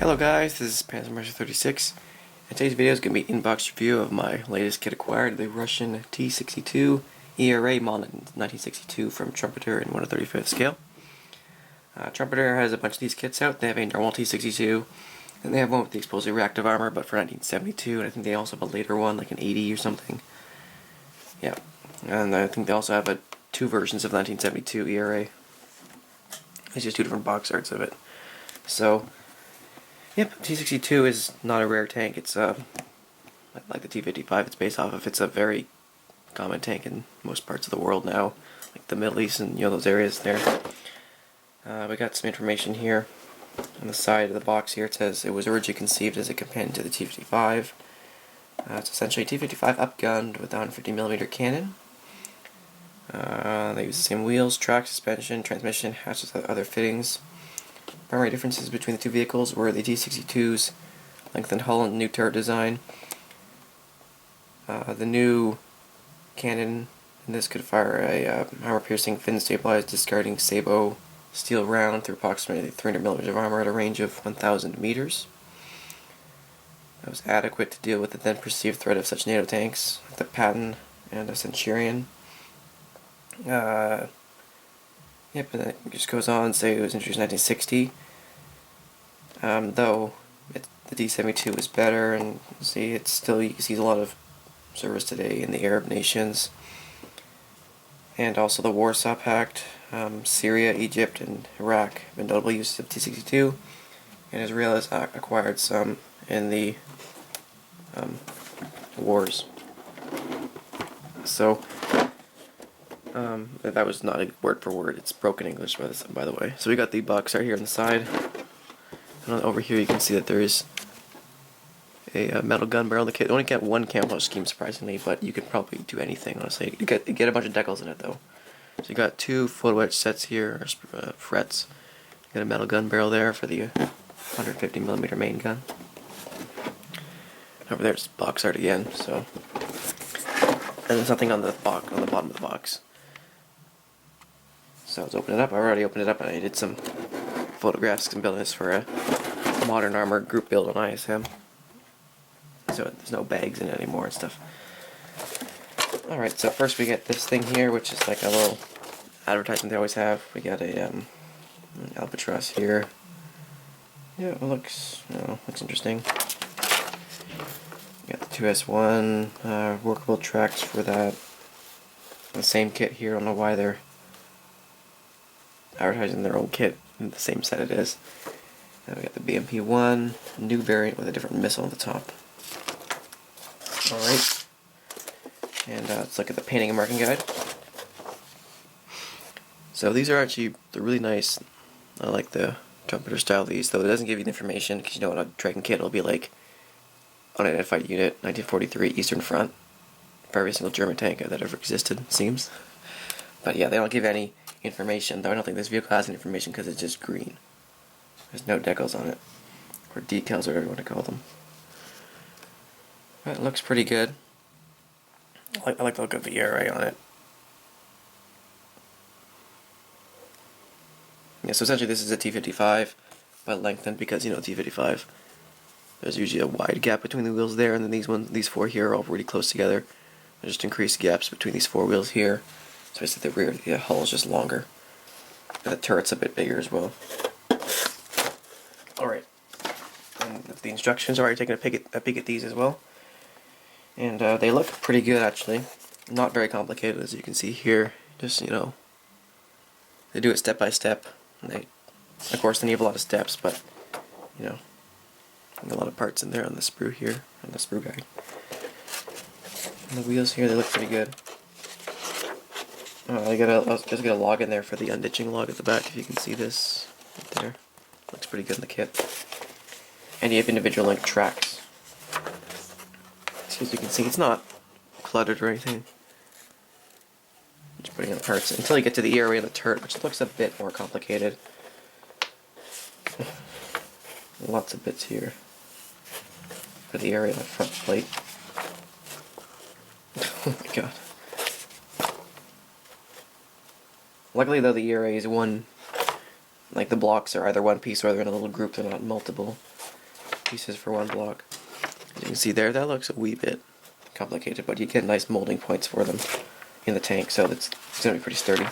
Hello guys, this is Panzer36, and today's video is going to be an in-box review of my latest kit acquired, the Russian T-62 ERA mod.1962 from Trumpeter in 1/35th scale. Trumpeter has a bunch of these kits out. They have a normal T-62, and they have one with the explosive reactive armor, but for 1972, and I think they also have a later one, like an 80 or something. Yeah, and I think they also have two versions of 1972 ERA. It's just two different box arts of it. So, yep, T-62 is not a rare tank. It's like the T-55 it's based off of. It's a very common tank in most parts of the world now, like the Middle East and those areas there. We got some information here on the side of the box here. It says it was originally conceived as a companion to the T-55. It's essentially a T-55 upgunned with a 150mm cannon. They use the same wheels, track, suspension, transmission, hatches, and other fittings. Primary differences between the two vehicles were the T-62's lengthened hull and new turret design. The new cannon in this could fire a armor-piercing, fin-stabilized, discarding sabot steel round through approximately 300mm of armor at a range of 1,000 meters. That was adequate to deal with the then perceived threat of such NATO tanks, like the Patton and a Centurion. Yep, and it just goes on to say it was introduced in 1960. Though the T-72 is better, and see, it's still, you can see a lot of service today in the Arab nations, and also the Warsaw Pact. Syria, Egypt, and Iraq have been notable uses of T-62, and Israel has acquired some in the wars. So, that was not a word for word, it's broken English by the way. So we got the box art here on the side, and over here you can see that there is a metal gun barrel in the kit. You only get one camouflage scheme surprisingly, but you could probably do anything honestly. You get a bunch of decals in it though. So you got two photo etch sets here, or frets. You got a metal gun barrel there for the 150mm main gun. Over there it's box art again, so. And there's nothing on the bottom of the box. So let's open it up. I already opened it up and I did some photographs and buildings for a modern armor group build on ISM. So there's no bags in it anymore and stuff. Alright, so first we get this thing here, which is like a little advertisement they always have. We got an albatross here. Yeah, it looks interesting. We got the 2S1 workable tracks for that. The same kit here. I don't know why they're advertising their own kit in the same set it is. Then we got the BMP-1, new variant with a different missile on the top. Alright. And let's look at the painting and marking guide. So these are they're really nice. I like the Trumpeter style of these, though it doesn't give you the information, because you know what a Dragon kit will be like. Unidentified unit, 1943, Eastern Front, for every single German tank that ever existed, it seems. But yeah, they don't give any information, though I don't think this vehicle has any information because it's just green. There's no decals on it, or decals, or whatever you want to call them. But it looks pretty good. I like the look of the ERA on it. Yeah, so essentially this is a T-55, but lengthened because, you know, T-55, there's usually a wide gap between the wheels there, and then these four here are all really close together. There's just increased gaps between these four wheels here. So basically the rear, the hull is just longer. And the turret's a bit bigger as well. Alright. And the instructions are already taking a peek at these as well. And they look pretty good actually. Not very complicated as you can see here. Just, you know, they do it step by step. And of course they need a lot of steps, but, you know, a lot of parts in there on the sprue here, on the sprue guide. And the wheels here, they look pretty good. I just got a log in there for the unditching log at the back, if you can see this right there. Looks pretty good in the kit. And you have individual link tracks. So as you can see, it's not cluttered or anything. Just putting in the parts until you get to the ERA and the turret, which looks a bit more complicated. Lots of bits here for the area of the front plate. Oh my god. Luckily though, the ERA is one like the blocks are either one piece or they're in a little group. They're not multiple pieces for one block. As you can see there, that looks a wee bit complicated, but you get nice molding points for them in the tank, so it's going to be pretty sturdy.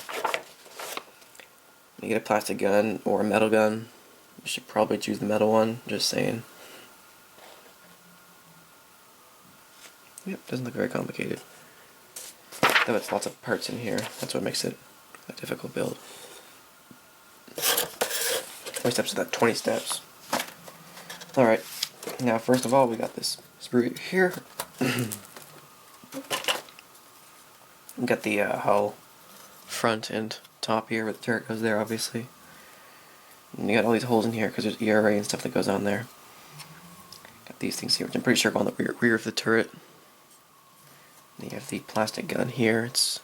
You get a plastic gun or a metal gun. You should probably choose the metal one, just saying. Yep, doesn't look very complicated. Though it's lots of parts in here, that's what makes it a difficult build. How many steps is that? 20 steps. Alright, now first of all we got this sprue here. We got the hull front and top here where the turret goes there, obviously. And you got all these holes in here because there's ERA and stuff that goes on there. Got these things here, which I'm pretty sure go on the rear of the turret. And you have the plastic gun here. It's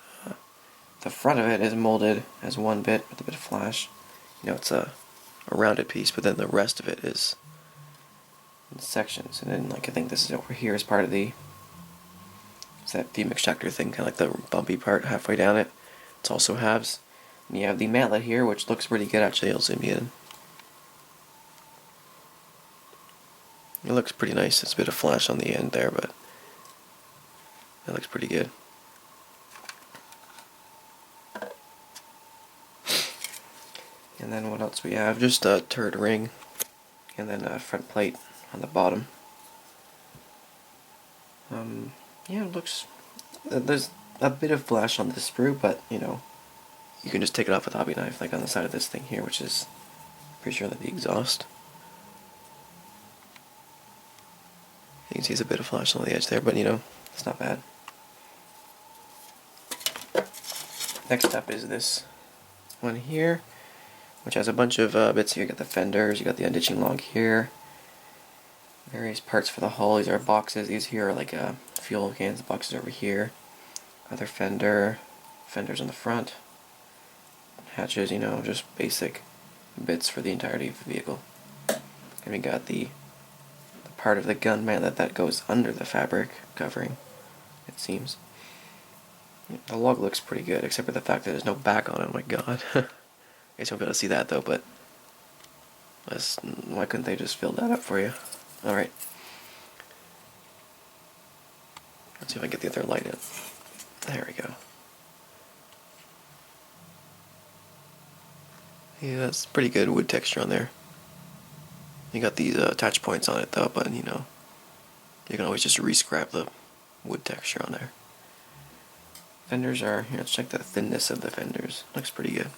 the front of it is molded as one bit with a bit of flash. You know, it's a rounded piece, but then the rest of it is in sections. And then, like, I think this is over here is part of the, it's that beam extractor thing, kind of like the bumpy part halfway down it. It's also halves. And you have the mantlet here, which looks pretty good actually. I'll zoom in. It looks pretty nice. It's a bit of flash on the end there, but that looks pretty good. And then what else we have? Just a turret ring, and then a front plate on the bottom. Yeah, it looks. There's a bit of flash on this sprue, but you know, you can just take it off with a hobby knife, like on the side of this thing here, which is pretty sure that the exhaust. You can see there's a bit of flash on the edge there, but you know, it's not bad. Next up is this one here, which has a bunch of bits here. You got the fenders, you got the unditching log here, various parts for the hull. These are boxes. These here are like fuel cans. The boxes over here. Other fenders on the front, hatches. You know, just basic bits for the entirety of the vehicle. And we got the part of the gun mantlet that goes under the fabric covering, it seems. The log looks pretty good, except for the fact that there's no back on it. Oh my god. I guess you won't be able to see that though, but why couldn't they just fill that up for you? Alright. Let's see if I can get the other light in. There we go. Yeah, that's pretty good wood texture on there. You got these attach points on it though, but you know, you can always just re-scrap the wood texture on there. Fenders are, here, let's check the thinness of the fenders. Looks pretty good.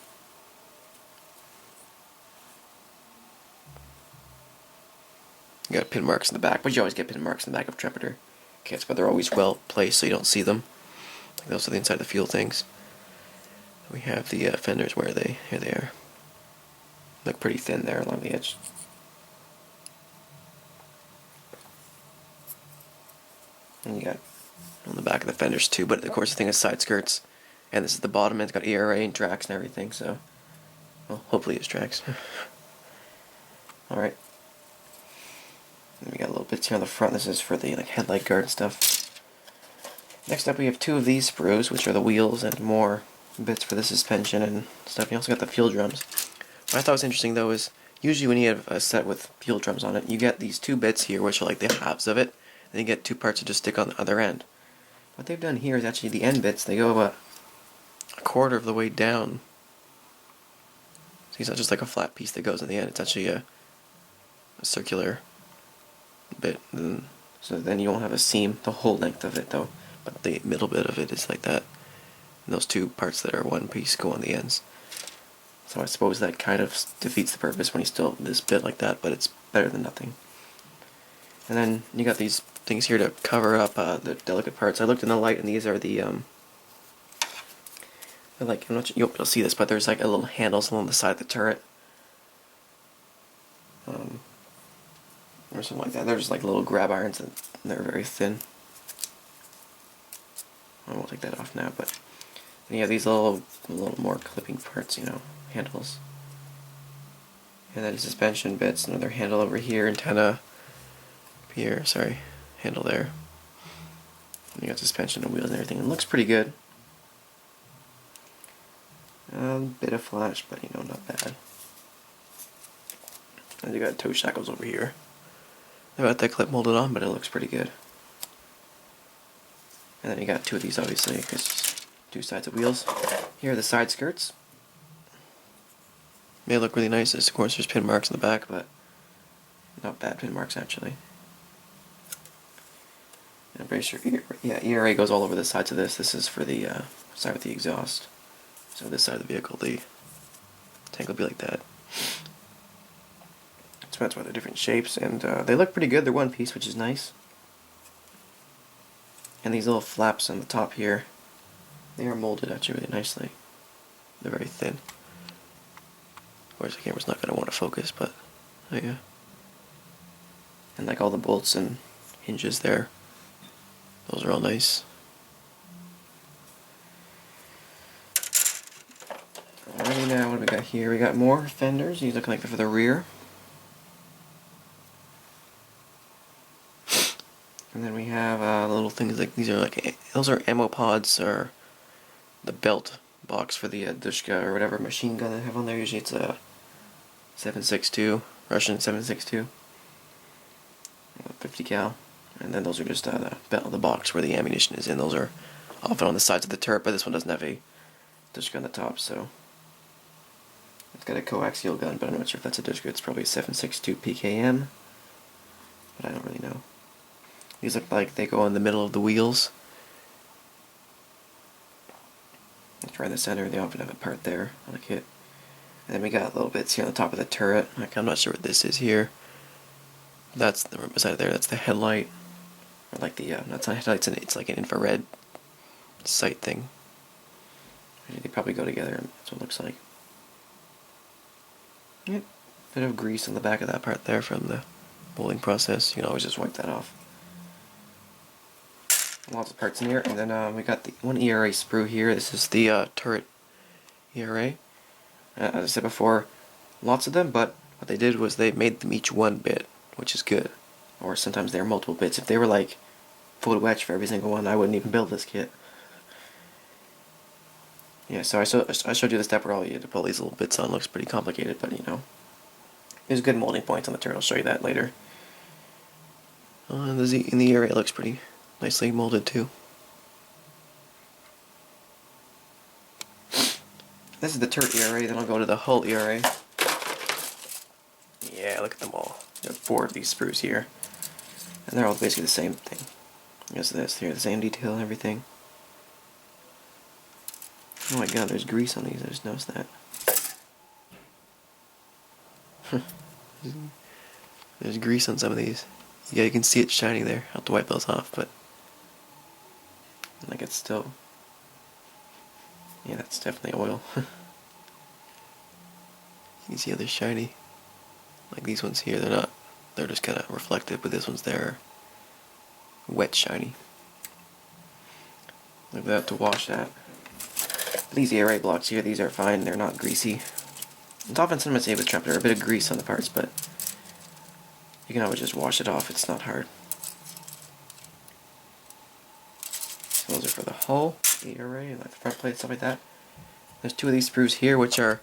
You got pin marks in the back, but you always get pin marks in the back of Trumpeter kits, but they're always well placed so you don't see them. Like those are the inside of the fuel things. We have the fenders where they, here they are. Look pretty thin there along the edge. And you got on the back of the fenders too, but of course the thing is side skirts, and this is the bottom, and it's got ERA and tracks and everything, so, well, hopefully it's tracks. Alright. And we got a little bits here on the front. This is for the like headlight guard and stuff. Next up we have two of these sprues, which are the wheels and more bits for the suspension and stuff. You also got the fuel drums. What I thought was interesting though is, usually when you have a set with fuel drums on it, you get these two bits here, which are like the halves of it, and you get two parts that just stick on the other end. What they've done here is actually the end bits, they go about a quarter of the way down. So it's not just like a flat piece that goes in the end, it's actually a circular bit. So then you won't have a seam the whole length of it though, but the middle bit of it is like that. And those two parts that are one piece go on the ends. So I suppose that kind of defeats the purpose when you still have this bit like that, but it's better than nothing. And then you got these things here to cover up the delicate parts. I looked in the light, and these are the like, I'm not sure you'll be able to see this, but there's like a little handles along the side of the turret, or something like that. They're just like little grab irons, and they're very thin. I won't take that off now, but then you have these little more clipping parts, you know, handles, and then suspension bits. Another handle over here, antenna here, sorry, handle there. And you got suspension and wheels and everything. It looks pretty good. Bit of flash, but you know, not bad. And you got toe shackles over here. I got that clip molded on, but it looks pretty good. And then you got two of these, obviously, because two sides of wheels. Here are the side skirts. They look really nice. Of course, there's pin marks in the back, but not bad pin marks, actually. And I'm pretty sure, yeah, ERA goes all over the sides of this. This is for the side with the exhaust. So this side of the vehicle, the tank will be like that. So that's why they're different shapes, and they look pretty good. They're one piece, which is nice. And these little flaps on the top here, they are molded actually really nicely. They're very thin. Of course, the camera's not going to want to focus, but oh yeah. And like all the bolts and hinges there, those are all nice. Alrighty, now what do we got here? We got more fenders. These look like they're for the rear. And then we have little things like these are like, those are ammo pods, or the belt box for the Dushka or whatever machine gun they have on there. Usually it's a 7.62, Russian 7.62, 50 cal. And then those are just the belt of the box where the ammunition is in. Those are often on the sides of the turret, but this one doesn't have a Dushka on the top, so it's got a coaxial gun, but I'm not sure if that's a Dushka. It's probably a 7.62 PKM, but I don't really know. These look like they go in the middle of the wheels. It's right in the center. They often have a part there on a kit. And then we got little bits here on the top of the turret. Like, I'm not sure what this is here. That's the right beside there. That's the headlight. Or like the that's not a headlight. It's like an infrared sight thing. They probably go together. That's what it looks like. Yep. Bit of grease on the back of that part there from the molding process. You can always just wipe that off. Lots of parts in here, and then we got the one ERA sprue here. This is the turret ERA. As I said before, lots of them, but what they did was they made them each one bit, which is good. Or sometimes they're multiple bits. If they were like full wedge for every single one, I wouldn't even build this kit. Yeah, so I showed you the step where all you had to pull these little bits on. It looks pretty complicated, but you know, there's good molding points on the turret. I'll show you that later. In the ERA, it looks pretty nicely molded too. This is the turret ERA, then I'll go to the hull ERA. Yeah, look at them all. There are 4 of these sprues here. And they're all basically the same thing as this. Here, the same detail and everything. Oh my god, there's grease on these, I just noticed that. There's grease on some of these. Yeah, you can see it shiny there. I'll have to wipe those off, but like it's still, yeah, that's definitely oil. You can see how they're shiny. Like these ones here, they're not, they're just kind of reflective, but this one's there, wet shiny. Like we have to wash that. These ERA blocks here, these are fine, they're not greasy. It's often sometimes say with Trumpeter, a bit of grease on the parts, but you can always just wash it off, it's not hard. So those are for the hull, the ERA, and like the front plate, stuff like that. There's 2 of these sprues here, which are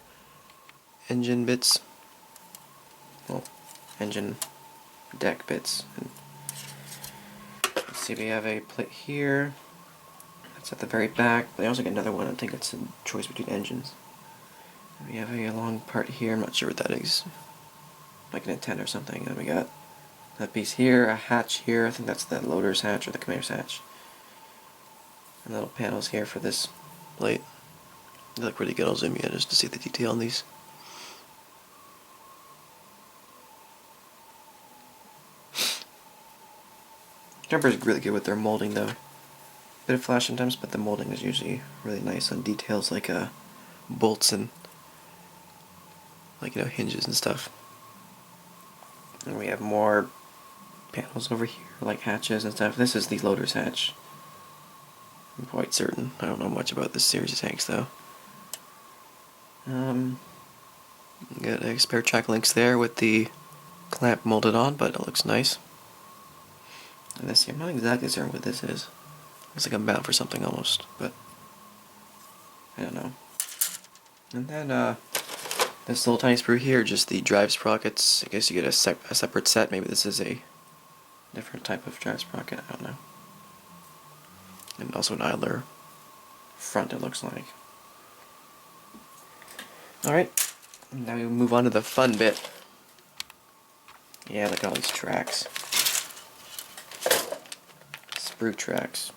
engine bits. Well, engine deck bits. And let's see, we have a plate here. That's at the very back. But they also get another one. I think it's a choice between engines. And we have a long part here. I'm not sure what that is. Like an antenna or something. And we got that piece here, a hatch here. I think that's the loader's hatch or the commander's hatch. And little panels here for this plate. They look pretty good. I'll zoom in just to see the detail on these. Jumper's really good with their molding though. Bit of flash sometimes, but the molding is usually really nice on details like bolts and like, you know, hinges and stuff. And we have more panels over here, like hatches and stuff. This is the loader's hatch. I'm quite certain. I don't know much about this series of tanks though. Got a spare track links there with the clamp molded on, but it looks nice. And this here, I'm not exactly certain what this is. Looks like I'm bound for something almost, but I don't know. And then This little tiny sprue here, just the drive sprockets. I guess you get a separate set. Maybe this is a different type of drive sprocket, I don't know. And also an idler front, it looks like. Alright, now we move on to the fun bit. Yeah, look at all these tracks. Sprue tracks.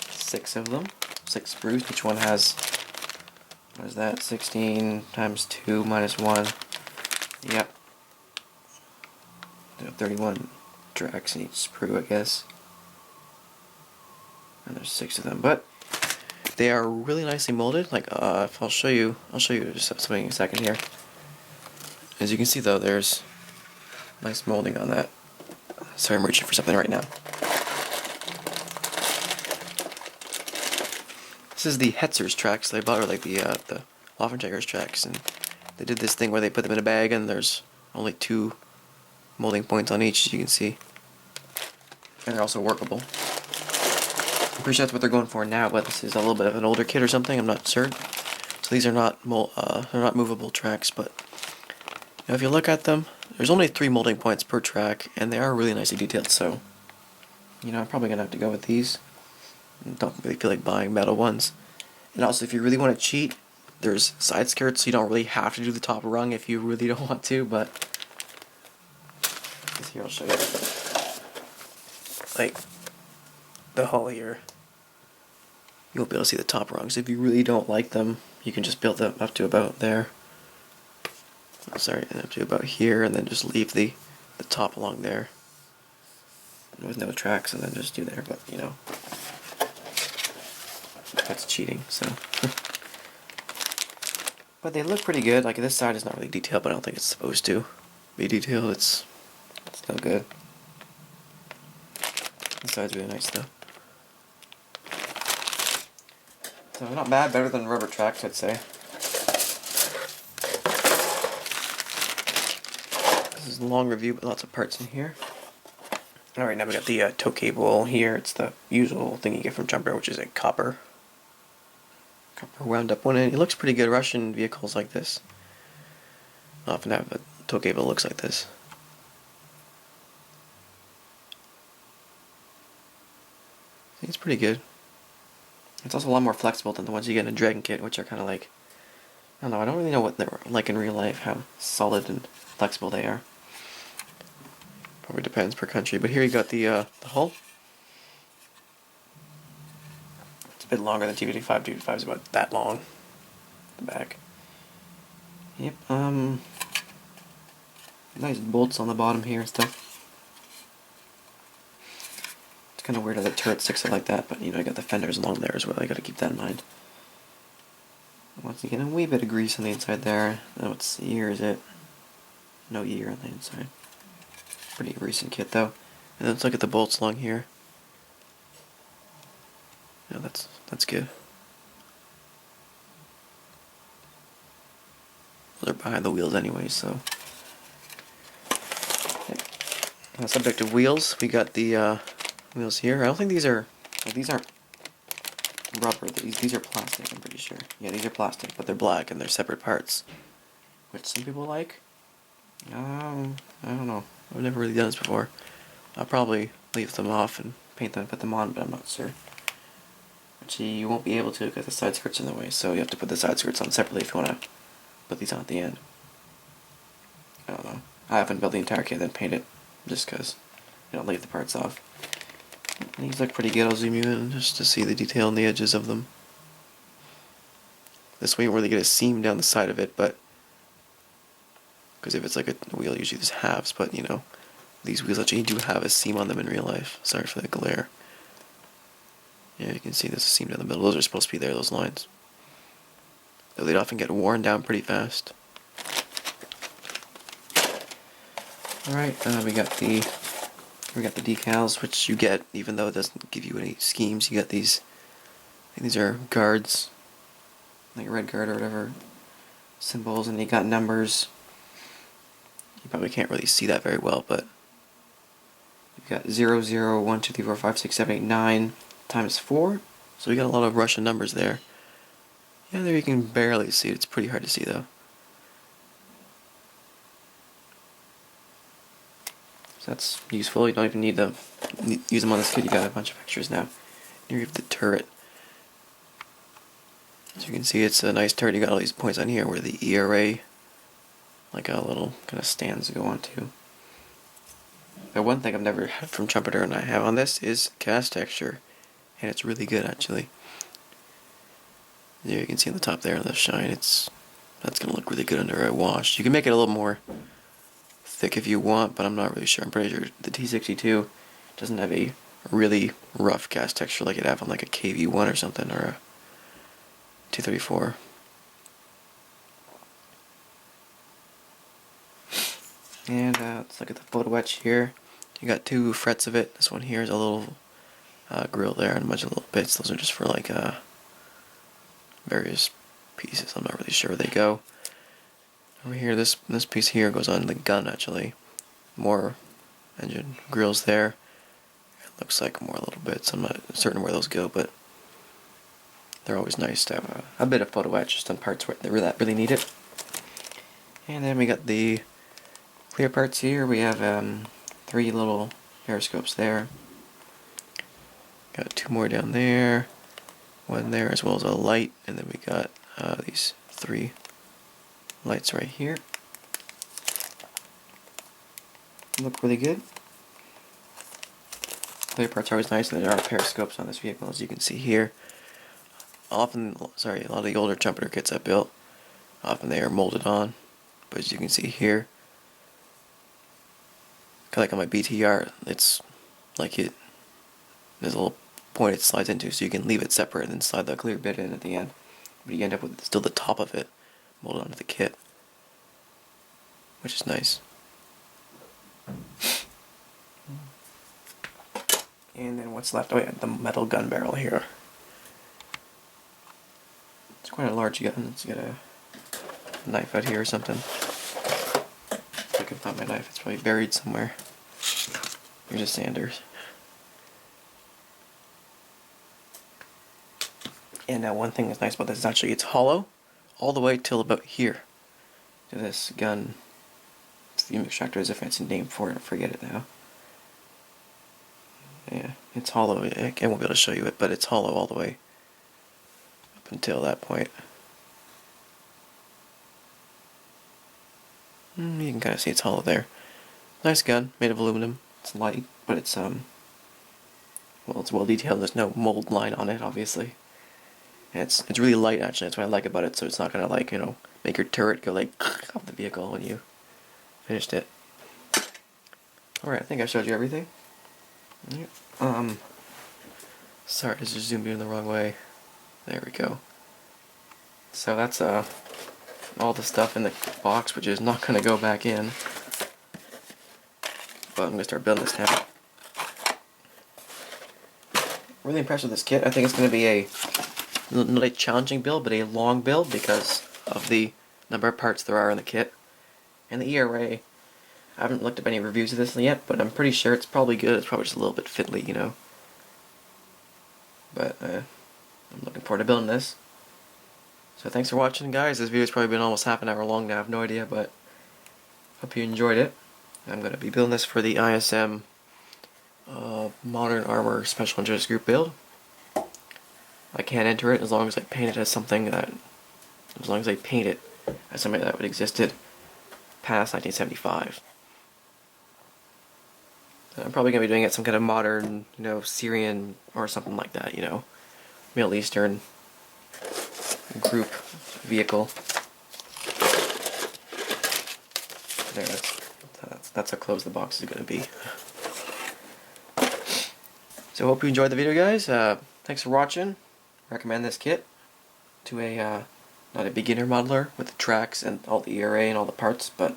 6 of them. 6 sprues. Each one has, what is that, 16 times 2 minus 1. Yep. 31 tracks in each sprue, I guess. And there's 6 of them, but they are really nicely molded. Like, if I'll show you just something in a second here. As you can see, though, there's nice molding on that. Sorry, I'm reaching for something right now. This is the Hetzer's tracks they bought, or like the Waffenjäger's tracks, and they did this thing where they put them in a bag, and there's only 2 molding points on each, as you can see. And they're also workable. I'm pretty sure that's what they're going for now, but this is a little bit of an older kit or something, I'm not certain. So these are not they're not movable tracks, but you know, if you look at them, there's only 3 molding points per track, and they are really nicely detailed, so you know, I'm probably going to have to go with these. I don't really feel like buying metal ones. And also, if you really want to cheat, there's side skirts, so you don't really have to do the top rung if you really don't want to, but here, I'll show you. Like, the hull here, you'll be able to see the top rungs. If you really don't like them, you can just build them up to about there. Oh, sorry, up to about here, and then just leave the top along there with no tracks, and then just do there. But you know, that's cheating. So, but they look pretty good. Like this side is not really detailed, but I don't think it's supposed to be detailed. It's no good. This side's really nice though. So not bad, better than rubber tracks, I'd say. This is a long review, but lots of parts in here. Alright, now we got the tow cable here. It's the usual thing you get from Trumpeter, which is a copper wound up one, and it looks pretty good. Russian vehicles like this often have a tow cable that looks like this. I think it's pretty good. It's also a lot more flexible than the ones you get in a Dragon kit, which are kind of like, I don't know, I don't really know what they're like in real life, how solid and flexible they are. Probably depends per country, but here you got the hull. It's a bit longer than T-55. T-55 is about that long. The back. Yep. Nice bolts on the bottom here and stuff. It's kind of weird how the turret sticks out like that, but you know, I got the fenders along there as well. I got to keep that in mind. Once again, a wee bit of grease on the inside there. What year is it? No year on the inside. Pretty recent kit though. And let's look at the bolts along here. Yeah, that's good. Well, they're behind the wheels anyway, so. Okay. On the subject of wheels, we got the wheels here. I don't think these are. Well, these aren't rubber. These are plastic. I'm pretty sure. Yeah, these are plastic, but they're black and they're separate parts, which some people like. I don't know. I've never really done this before. I'll probably leave them off and paint them and put them on, but I'm not sure. Actually, you won't be able to because the side skirt's in the way, so you have to put the side skirts on separately if you want to put these on at the end. I don't know. I haven't built the entire kit and then paint it just because you don't leave the parts off. And these look pretty good. I'll zoom you in just to see the detail on the edges of them. This way you won't really get a seam down the side of it, but because if it's like a wheel, usually there's halves, but you know, these wheels actually do have a seam on them in real life. Sorry for the glare. Yeah, you can see there's a seam down the middle. Those are supposed to be there, those lines. Though they'd often get worn down pretty fast. Alright, we got the decals, which you get even though it doesn't give you any schemes. You get these. I think these are guards, like a red guard or whatever, symbols, and you got numbers. You probably can't really see that very well, but you've got 0, 0, 1, 2, 3, 4, 5, 6, 7, 8, 9 times 4. So we got a lot of Russian numbers there. And there you can barely see it. It's pretty hard to see though. So that's useful. You don't even need to use them on this kit. You got a bunch of extras now. Here you have the turret. As you can see, it's a nice turret. You got all these points on here where the ERA, like a little kind of stands to go onto. The one thing I've never had from Trumpeter and I have on this is cast texture, and it's really good actually. There you can see on the top there, the shine. That's gonna look really good under a wash. You can make it a little more thick if you want, but I'm not really sure. I'm pretty sure the T-62 doesn't have a really rough cast texture like it'd have on like a KV-1 or something, or a T-34. And let's look at the photo etch here. You got 2 frets of it. This one here is a little grill there and a bunch of little bits. Those are just for like various pieces. I'm not really sure where they go. Over here, this piece here goes on the gun actually. More engine grills there. It looks like more little bits. I'm not certain where those go, but they're always nice to have a bit of photo etch just on parts where they really need it. And then we got the clear parts here. We have 3 little periscopes there. Got 2 more down there. 1 there, as well as a light, and then we got these 3 lights right here. Look really good. Clear parts are always nice, and there are periscopes on this vehicle, as you can see here. A lot of the older Trumpeter kits I built, often they are molded on, but as you can see here, kind of like on my BTR, it's like there's a little point it slides into, so you can leave it separate and then slide the clear bit in at the end, but you end up with still the top of it molded onto the kit, which is nice. And then what's left? Oh yeah, the metal gun barrel here. It's quite a large gun. It's got a knife out here or something. I could find my knife. It's probably buried somewhere. Here's a Sanders. And now one thing that's nice about this is actually it's hollow all the way till about here. To this gun fume extractor is a fancy name for it. I forget it now. Yeah, it's hollow. I won't be able to show you it, but it's hollow all the way up until that point. You can kind of see it's hollow there. Nice gun, made of aluminum. It's light, but it's well, it's well detailed. There's no mold line on it, obviously. And it's really light actually. That's what I like about it. So it's not gonna like make your turret go like off the vehicle when you finished it. All right, I think I showed you everything. Yeah. Sorry, I just zoomed in the wrong way. There we go. So that's all the stuff in the box, which is not gonna go back in. But I'm gonna start building this now. Really impressed with this kit. I think it's gonna be not a challenging build, but a long build because of the number of parts there are in the kit. And the ERA, I haven't looked up any reviews of this yet, but I'm pretty sure it's probably good. It's probably just a little bit fiddly, But I'm looking forward to building this. So thanks for watching, guys. This video's probably been almost half an hour long now. I have no idea, but hope you enjoyed it. I'm going to be building this for the ISM Modern Armor Special Interest Group build. I can't enter it as long as I paint it as something that, as long as I paint it as something that would existed past 1975. I'm probably going to be doing it some kind of modern, Syrian or something like that, Middle Eastern group vehicle. There, that's how close the box is going to be. So hope you enjoyed the video, guys. Thanks for watching. Recommend this kit to a not a beginner modeler with the tracks and all the ERA and all the parts, but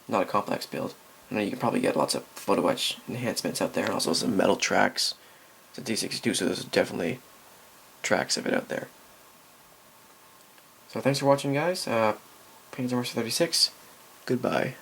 not a complex build. I know you can probably get lots of photo etch enhancements out there, and also some metal tracks. It's a T-62, so there's definitely tracks of it out there. So thanks for watching, guys. Painting Number 36. Goodbye.